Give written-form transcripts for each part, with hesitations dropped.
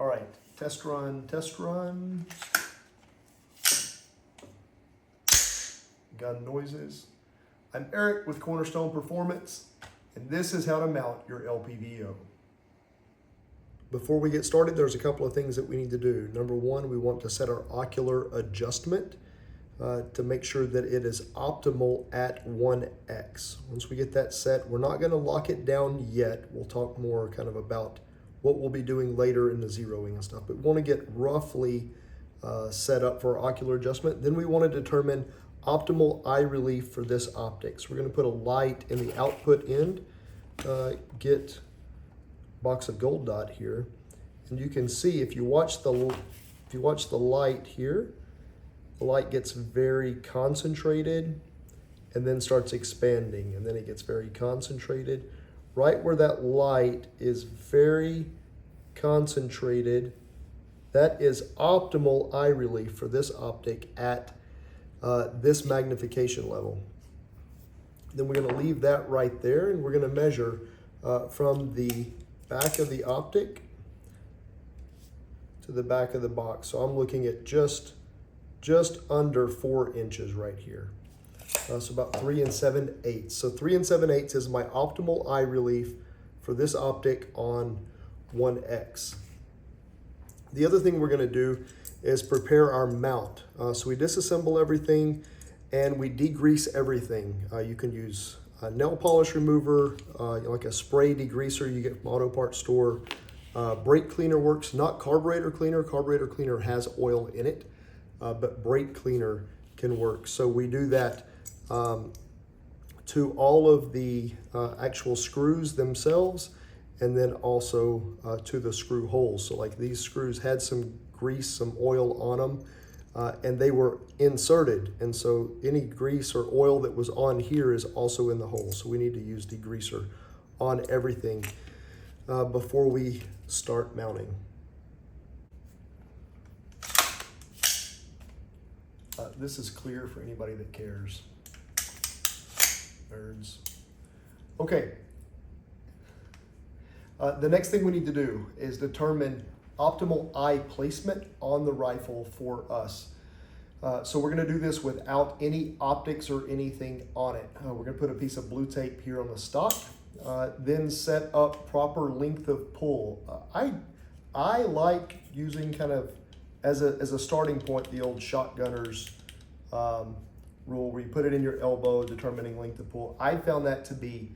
All right, test run, test run. Gun noises. I'm Eric with Cornerstone Performance, and this is how to mount your LPVO. Before we get started, there's a couple of things that we need to do. Number one, we want to set our ocular adjustment to make sure that it is optimal at 1x. Once we get that set, we're not going to lock it down yet. We'll talk more kind of about what we'll be doing later in the zeroing and stuff, but we want to get roughly set up for our ocular adjustment. Then we want to determine optimal eye relief for this optic. So we're going to put a light in the output end, get box of gold dot here, and you can see if you watch the light here, the light gets very concentrated and then starts expanding, and then it gets very concentrated. Right where that light is very concentrated, that is optimal eye relief for this optic at this magnification level. Then we're going to leave that right there, and we're going to measure from the back of the optic to the back of the box. So I'm looking at just under 4 inches right here. So about 3 7/8. So 3 7/8 is my optimal eye relief for this optic on 1x. The other thing we're going to do is prepare our mount. So we disassemble everything and we degrease everything. You can use a nail polish remover, like a spray degreaser you get from auto parts store. Brake cleaner works, not carburetor cleaner. Carburetor cleaner has oil in it, but brake cleaner can work. So we do that to all of the actual screws themselves, and then also to the screw holes. So like these screws had some grease, some oil on them, and they were inserted. And so any grease or oil that was on here is also in the hole. So we need to use degreaser on everything before we start mounting. This is clear for anybody that cares. Nerds. Okay. The next thing we need to do is determine optimal eye placement on the rifle for us. So we're going to do this without any optics or anything on it. We're going to put a piece of blue tape here on the stock, then set up proper length of pull. I like using kind of as a starting point the old shotgunner's rule where you put it in your elbow, determining length of pull. I found that to be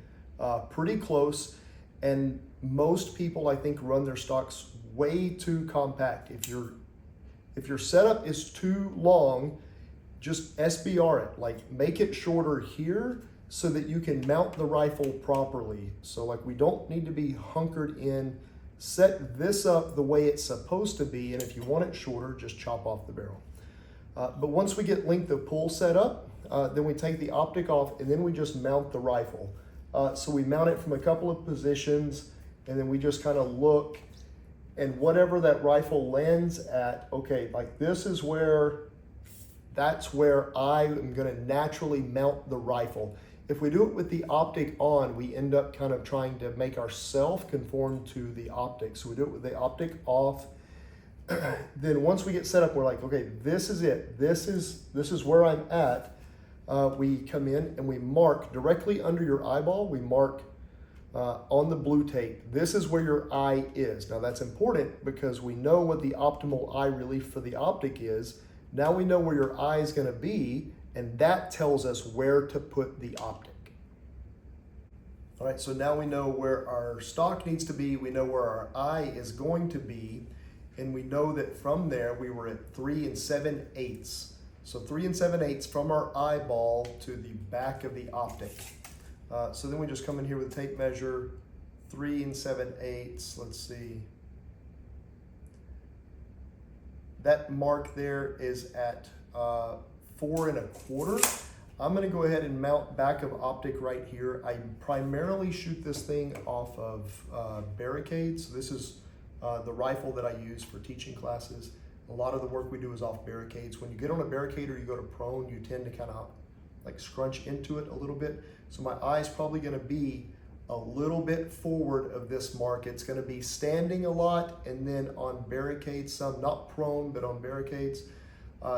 pretty close, and most people I think run their stocks way too compact. If your setup is too long, just SBR it, like make it shorter here so that you can mount the rifle properly. So like we don't need to be hunkered in. Set this up the way it's supposed to be, and if you want it shorter, just chop off the barrel. But once we get length of pull set up, then we take the optic off, and then we just mount the rifle. So we mount it from a couple of positions, and then we just kind of look, and whatever that rifle lands at, okay, like this is that's where I am going to naturally mount the rifle. If we do it with the optic on, we end up kind of trying to make ourselves conform to the optic. So we do it with the optic off. Then once we get set up, we're like, okay, this is it. This is where I'm at. We come in and we mark directly under your eyeball. We mark on the blue tape. This is where your eye is. Now that's important because we know what the optimal eye relief for the optic is. Now we know where your eye is going to be, and that tells us where to put the optic. All right, so now we know where our stock needs to be, we know where our eye is going to be, and we know that from there we were at 3 7/8. So 3 7/8 from our eyeball to the back of the optic. So then we just come in here with a tape measure, 3 7/8, let's see. That mark there is at 4 1/4. I'm going to go ahead and mount back of optic right here. I primarily shoot this thing off of barricades. So this is the rifle that I use for teaching classes. A lot of the work we do is off barricades. When you get on a barricade or you go to prone, you tend to kind of like scrunch into it a little bit. So my eye is probably going to be a little bit forward of this mark. It's going to be standing a lot, and then on barricades, some not prone, but on barricades.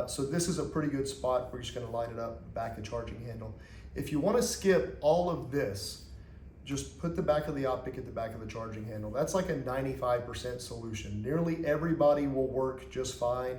So this is a pretty good spot. We're just going to line it up, back of charging handle. If you want to skip all of this, just put the back of the optic at the back of the charging handle. That's like a 95% solution. Nearly everybody will work just fine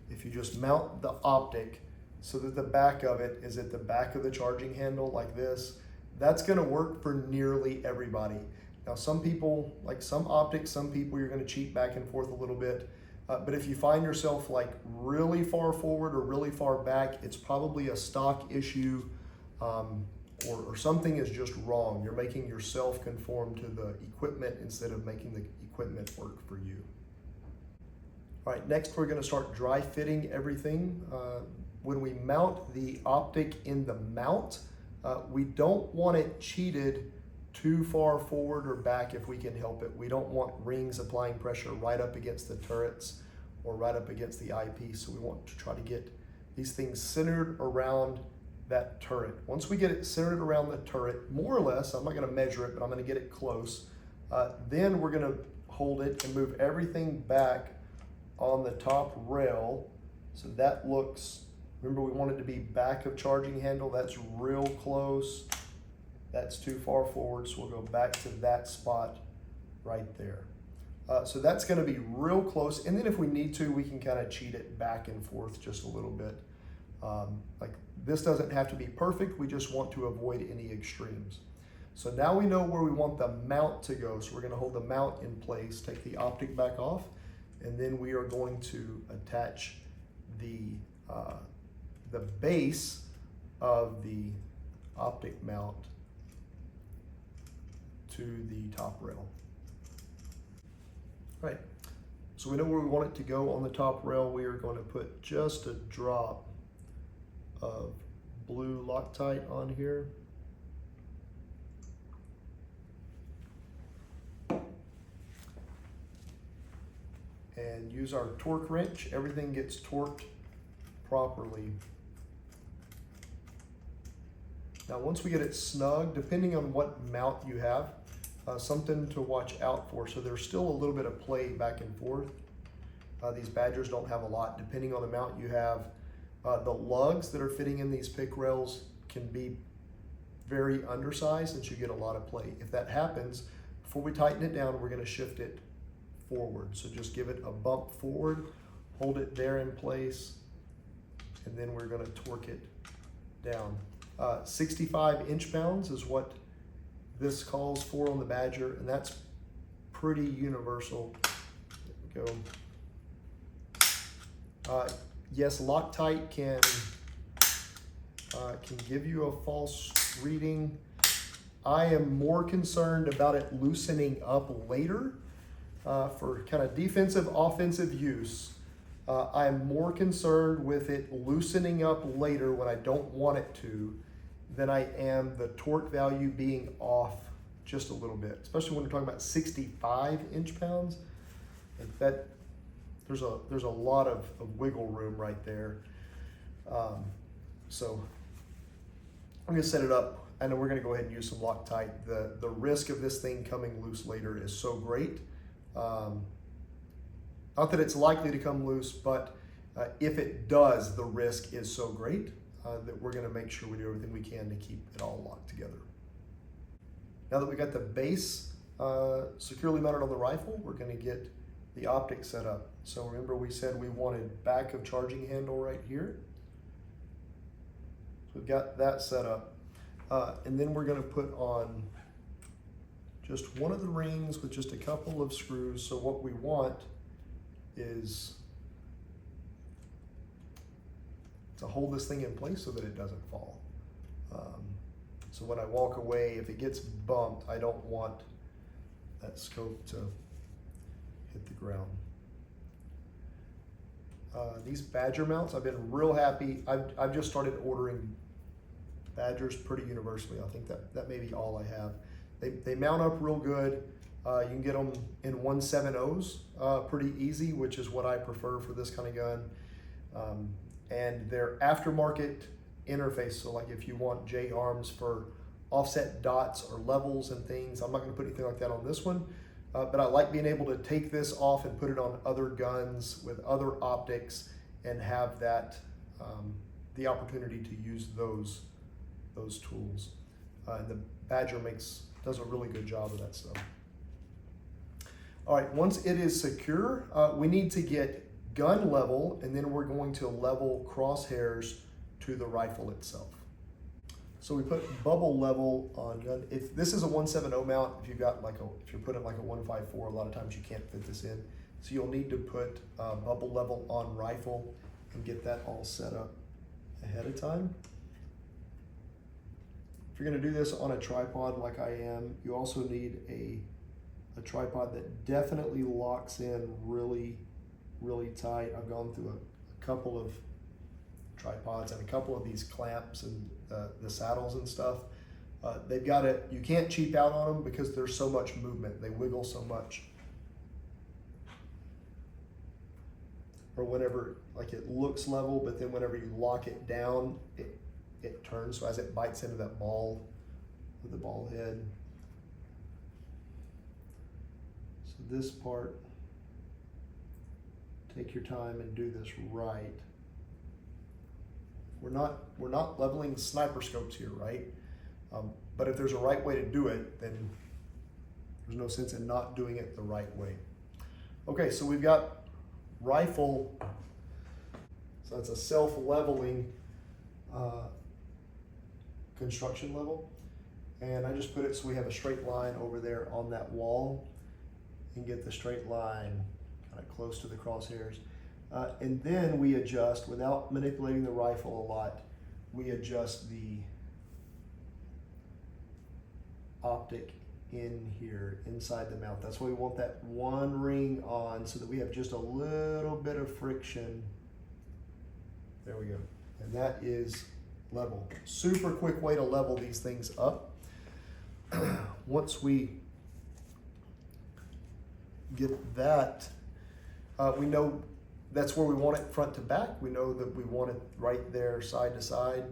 if you just mount the optic so that the back of it is at the back of the charging handle like this. That's going to work for nearly everybody. Now some people, like some optics, some people you're going to cheat back and forth a little bit. But if you find yourself like really far forward or really far back, it's probably a stock issue, or something is just wrong. You're making yourself conform to the equipment instead of making the equipment work for you. All right, next we're going to start dry fitting everything. When we mount the optic in the mount, we don't want it cheated too far forward or back if we can help it. We don't want rings applying pressure right up against the turrets or right up against the eyepiece. So we want to try to get these things centered around that turret. Once we get it centered around the turret, more or less, I'm not going to measure it, but I'm going to get it close. Then we're going to hold it and move everything back on the top rail. So that looks, remember we want it to be back of charging handle. That's real close. That's too far forward, so we'll go back to that spot right there. So that's going to be real close, and then if we need to, we can kind of cheat it back and forth just a little bit. Like this doesn't have to be perfect, we just want to avoid any extremes. So now we know where we want the mount to go, so we're going to hold the mount in place, take the optic back off, and then we are going to attach the base of the optic mount to the top rail. Right, so we know where we want it to go on the top rail. We are going to put just a drop of blue Loctite on here. And use our torque wrench. Everything gets torqued properly. Now once we get it snug, depending on what mount you have, something to watch out for. So there's still a little bit of play back and forth. These Badgers don't have a lot. Depending on the mount you have, the lugs that are fitting in these pick rails can be very undersized and you get a lot of play. If that happens, before we tighten it down, we're going to shift it forward. So just give it a bump forward, hold it there in place, and then we're going to torque it down. 65 inch-pounds is what this calls for on the Badger, and that's pretty universal. There we go. Yes, Loctite can give you a false reading. I am more concerned about it loosening up later for kind of defensive, offensive use. I am more concerned with it loosening up later when I don't want it to than I am the torque value being off just a little bit, especially when we're talking about 65 inch-pounds. Like that, there's a lot of wiggle room right there. So I'm gonna set it up, and then we're gonna go ahead and use some Loctite. The risk of this thing coming loose later is so great. Not that it's likely to come loose, but if it does, the risk is so great that we're going to make sure we do everything we can to keep it all locked together. Now that we got the base securely mounted on the rifle, we're going to get the optic set up. So remember we said we wanted back of charging handle right here. So we've got that set up. And then we're going to put on just one of the rings with just a couple of screws. So what we want is to hold this thing in place so that it doesn't fall. So when I walk away, if it gets bumped, I don't want that scope to hit the ground. These Badger mounts, I've been real happy. I've just started ordering Badgers pretty universally. I think that may be all I have. They mount up real good. You can get them in 1.70s pretty easy, which is what I prefer for this kind of gun. And they're aftermarket interface. So like if you want J arms for offset dots or levels and things. I'm not going to put anything like that on this one, but I like being able to take this off and put it on other guns with other optics and have that the opportunity to use those tools. And the Badger does a really good job of that stuff. All right, once it is secure, we need to get gun level, and then we're going to level crosshairs to the rifle itself. So we put bubble level on gun. If this is a 170 mount, if you're putting like a 154, a lot of times you can't fit this in. So you'll need to put bubble level on rifle and get that all set up ahead of time. If you're gonna do this on a tripod like I am, you also need a tripod that definitely locks in really, really tight. I've gone through a couple of tripods and a couple of these clamps and the saddles and stuff. They've got it, you can't cheap out on them because there's so much movement. They wiggle so much. Or whenever, like it looks level, but then whenever you lock it down, it turns. So as it bites into that ball with the ball head. So this part, take your time and do this right. We're not leveling sniper scopes here, right? But if there's a right way to do it, then there's no sense in not doing it the right way. Okay, so we've got rifle, so it's a self-leveling construction level, and I just put it so we have a straight line over there on that wall and get the straight line kind of close to the crosshairs. And then we adjust, without manipulating the rifle a lot, we adjust the optic in here, inside the mount. That's why we want that one ring on so that we have just a little bit of friction. There we go. And that is level. Super quick way to level these things up. Once we get that, we know that's where we want it front to back. We know that we want it right there side to side,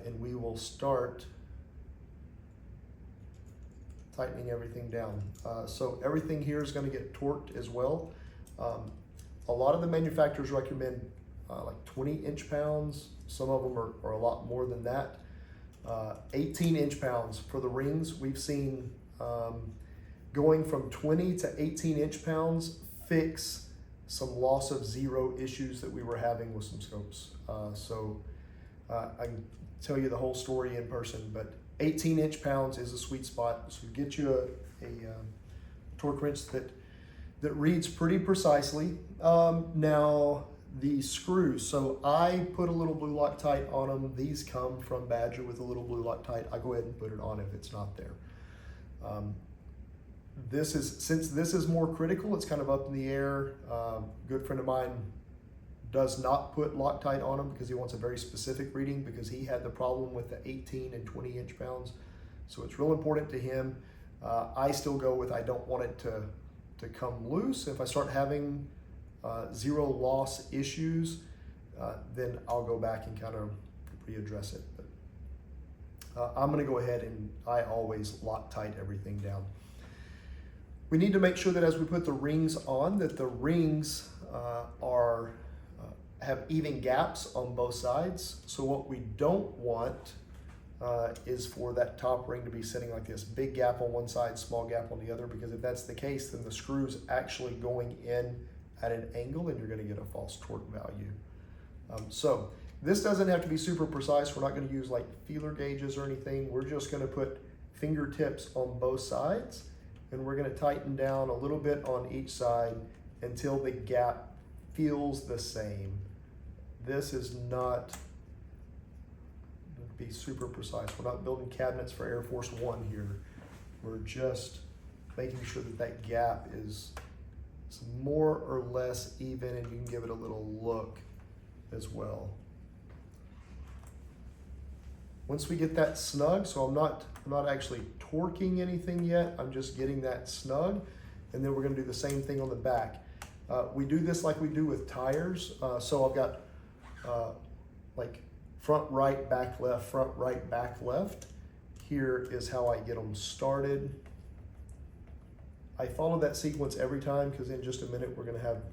and we will start tightening everything down. So everything here is going to get torqued as well. A lot of the manufacturers recommend like 20 inch-pounds. Some of them are a lot more than that. 18 inch-pounds for the rings. We've seen going from 20 to 18 inch-pounds fix some loss of zero issues that we were having with some scopes. I can tell you the whole story in person, but 18 inch-pounds is a sweet spot. So get you a torque wrench that reads pretty precisely. Now the screws, so I put a little blue Loctite on them. These come from Badger with a little blue Loctite. I go ahead and put it on if it's not there. Since this is more critical, it's kind of up in the air. Good friend of mine does not put Loctite on them because he wants a very specific reading, because he had the problem with the 18 and 20 inch-pounds. So it's real important to him. I still go with, I don't want it to come loose. If I start having zero loss issues, then I'll go back and kind of readdress it. But I'm gonna go ahead and I always Loctite everything down. We need to make sure that as we put the rings on, that the rings have even gaps on both sides. So what we don't want is for that top ring to be sitting like this, big gap on one side, small gap on the other, because if that's the case, then the screw's actually going in at an angle and you're gonna get a false torque value. So this doesn't have to be super precise. We're not gonna use like feeler gauges or anything. We're just gonna put fingertips on both sides, and we're gonna tighten down a little bit on each side until the gap feels the same. This is not to be super precise. We're not building cabinets for Air Force One here. We're just making sure that that gap is more or less even, and you can give it a little look as well. Once we get that snug, so I'm not actually torquing anything yet, I'm just getting that snug, and then we're gonna do the same thing on the back. We do this like we do with tires. So I've got like front right, back left, front right, back left. here is how I get them started. I follow that sequence every time because in just a minute we're going to have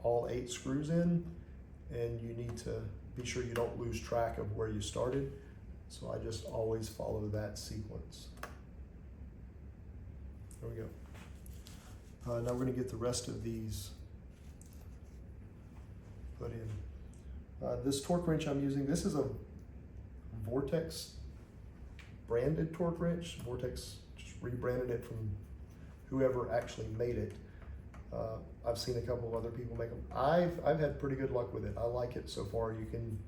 all 8 screws in, and you need to be sure you don't lose track of where you started. So I just always follow that sequence. There we go. Now we're going to get the rest of these put in. This torque wrench I'm using, this is a Vortex branded torque wrench. Vortex just rebranded it from whoever actually made it. I've seen a couple of other people make them. I've had pretty good luck with it. I like it so far. You can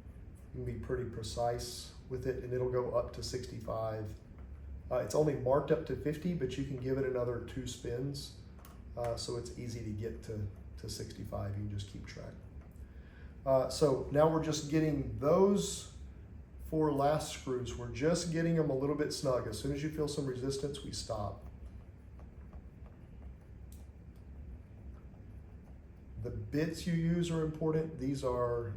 be pretty precise with it, and it'll go up to 65. It's only marked up to 50, but you can give it another 2 spins, so it's easy to get to 65. You can just keep track. So now we're just getting those 4 last screws. We're just getting them a little bit snug. As soon as you feel some resistance, we stop. The bits you use are important. These are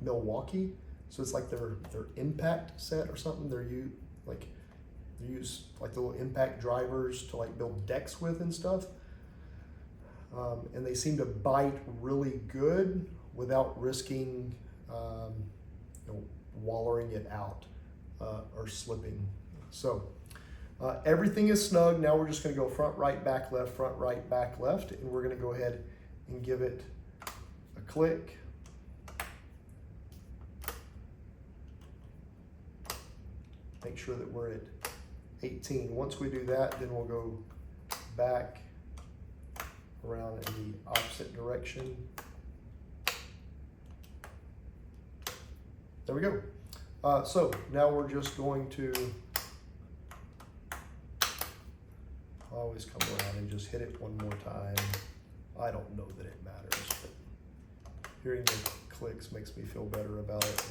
Milwaukee, so it's like their impact set or something. They use like the little impact drivers to like build decks with and stuff. And they seem to bite really good without risking wallering it out or slipping. So everything is snug. Now we're just going to go front, right, back, left, and we're going to go ahead and give it a click. Make sure that we're at 18. Once we do that, then we'll go back around in the opposite direction. There we go. So now we're just going to always come around and just hit it one more time. I don't know that it matters, but hearing the clicks makes me feel better about it.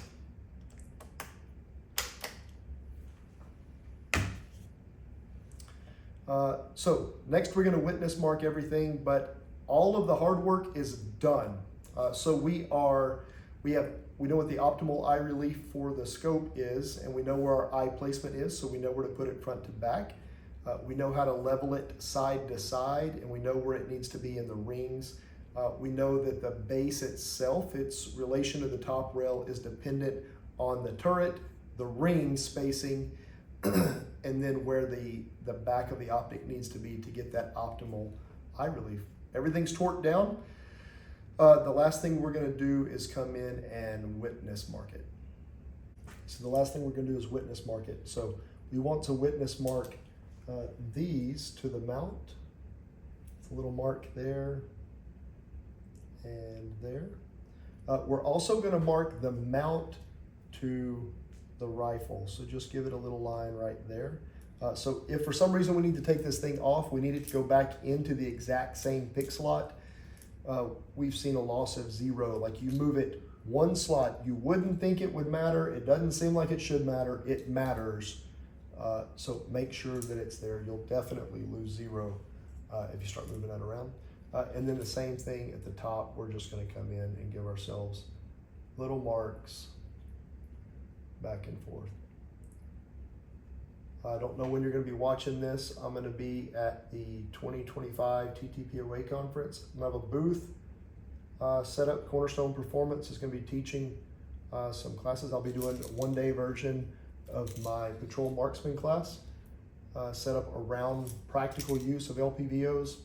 So next we're going to witness mark everything, but all of the hard work is done. So we know what the optimal eye relief for the scope is, and we know where our eye placement is, so we know where to put it front to back. We know how to level it side to side, and we know where it needs to be in the rings. We know that the base itself, its relation to the top rail, is dependent on the turret, the ring spacing, and then where the back of the optic needs to be to get that optimal eye relief. Everything's torqued down. The last thing we're going to do is come in and witness mark it. So the last thing we're going to do is witness mark it. So we want to witness mark these to the mount. It's a little mark there and there. We're also going to mark the mount to the rifle. So just give it a little line right there. So if for some reason we need to take this thing off, we need it to go back into the exact same pick slot. We've seen a loss of 0. Like you move it one slot, you wouldn't think it would matter. It doesn't seem like it should matter. It matters. So make sure that it's there. You'll definitely lose 0 if you start moving that around. And then the same thing at the top. We're just going to come in and give ourselves little marks back and forth. I don't know when you're going to be watching this. I'm going to be at the 2025 TTPOA conference. I'm going to have a booth set up. Cornerstone Performance is going to be teaching some classes. I'll be doing a one-day version of my patrol marksman class set up around practical use of LPVOs.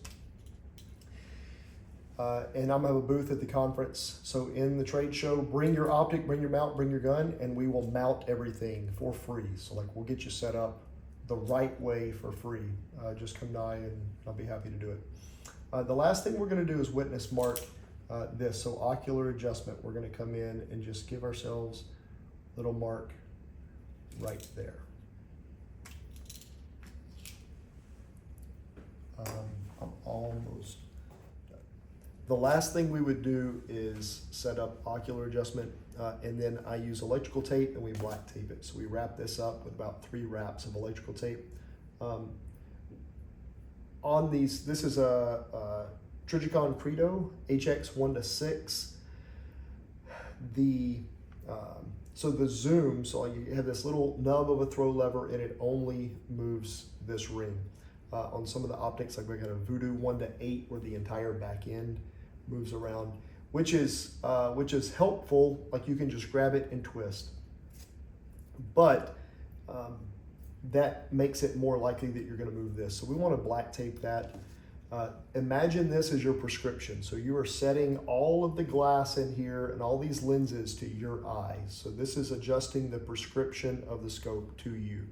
And I'm going to have a booth at the conference. So in the trade show, bring your optic, bring your mount, bring your gun, and we will mount everything for free. So like we'll get you set up the right way for free. Just come by and I'll be happy to do it. The last thing we're going to do is witness mark this. So ocular adjustment, we're going to come in and just give ourselves a little mark right there. I'm almost done. The last thing we would do is set up ocular adjustment, and then I use electrical tape and we black tape it. So we wrap this up with about 3 wraps of electrical tape. On these, this is a Trijicon Credo HX 1-6. The So the zoom, so you have this little nub of a throw lever and it only moves this ring. On some of the optics, like we got a Voodoo 1 to 8 where the entire back end moves around, which is helpful. Like you can just grab it and twist. But that makes it more likely that you're going to move this. So we want to black tape that. Imagine this as your prescription. So you are setting all of the glass in here and all these lenses to your eye. So this is adjusting the prescription of the scope to you.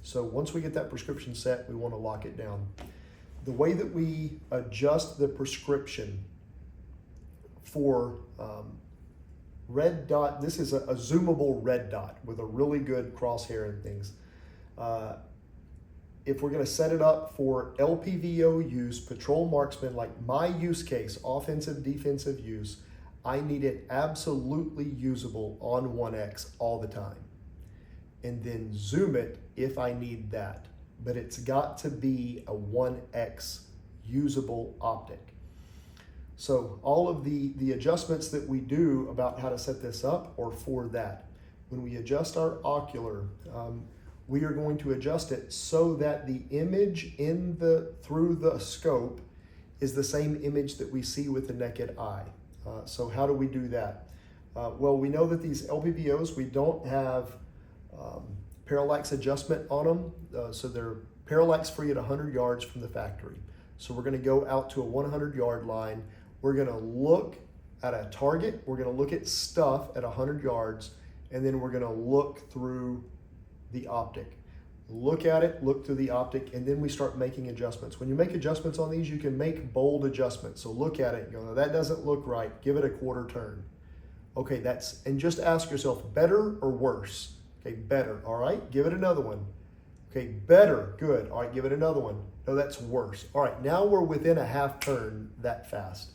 So once we get that prescription set, we want to lock it down. The way that we adjust the prescription for red dot, this is a zoomable red dot with a really good crosshair and things. If we're going to set it up for LPVO use, patrol marksman, like my use case, offensive, defensive use, I need it absolutely usable on 1X all the time. And then zoom it if I need that. But it's got to be a 1X usable optic. So all of the adjustments that we do about how to set this up are for that. When we adjust our ocular, we are going to adjust it so that the image through the scope is the same image that we see with the naked eye. So how do we do that? Well, we know that these LPVOs, we don't have parallax adjustment on them. So they're parallax free at 100 yards from the factory. So we're going to go out to a 100-yard line. We're going to look at a target. We're going to look at stuff at 100 yards, and then we're going to look through the optic. Look at it, look through the optic, and then we start making adjustments. When you make adjustments on these, you can make bold adjustments. So look at it and go, no, that doesn't look right. Give it a quarter turn. Okay, and just ask yourself, better or worse? Okay, better. All right, give it another one. Okay, better, good. All right, give it another one. No, that's worse. All right, now we're within a half turn that fast.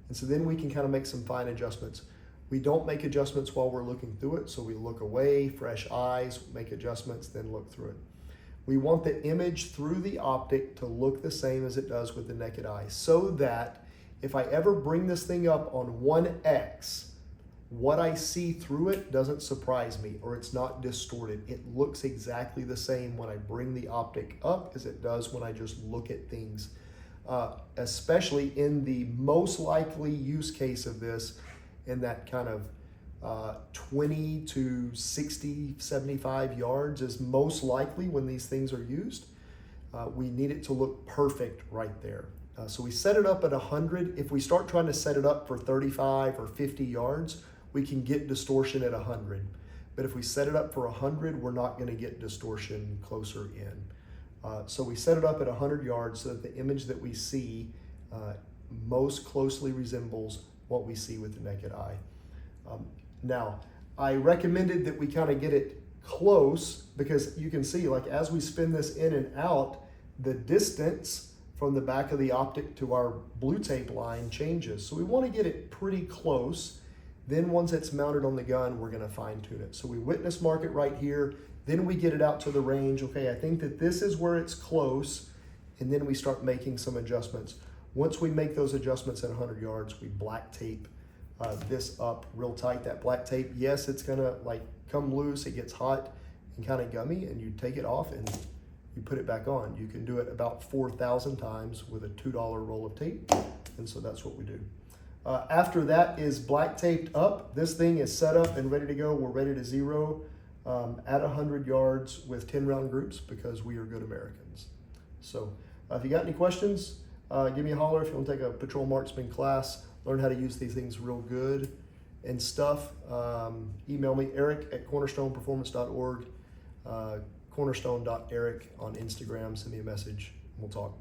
And so then we can kind of make some fine adjustments. We don't make adjustments while we're looking through it, so we look away, fresh eyes, make adjustments, then look through it. We want the image through the optic to look the same as it does with the naked eye, so that if I ever bring this thing up on 1X, what I see through it doesn't surprise me, or it's not distorted. It looks exactly the same when I bring the optic up as it does when I just look at things, especially in the most likely use case of this, in that kind of 20 to 60, 75 yards is most likely when these things are used. We need it to look perfect right there. So we set it up at 100. If we start trying to set it up for 35 or 50 yards, we can get distortion at 100. But if we set it up for 100, we're not going to get distortion closer in. So we set it up at 100 yards so that the image that we see most closely resembles what we see with the naked eye. Now, I recommended that we kind of get it close because you can see, like, as we spin this in and out, the distance from the back of the optic to our blue tape line changes. So we want to get it pretty close. Then once it's mounted on the gun, we're going to fine tune it. So we witness mark it right here. Then we get it out to the range. Okay, I think that this is where it's close. And then we start making some adjustments. Once we make those adjustments at 100 yards, we black tape this up real tight. That black tape, yes, it's gonna like come loose, it gets hot and kind of gummy, and you take it off and you put it back on. You can do it about 4,000 times with a $2 roll of tape, and so that's what we do. After that is black taped up. This thing is set up and ready to go. We're ready to zero at 100 yards with 10 round groups because we are good Americans. So if you got any questions, give me a holler if you want to take a patrol marksman class, learn how to use these things real good and stuff. Email me, eric@cornerstoneperformance.org, cornerstone.eric on Instagram. Send me a message and we'll talk.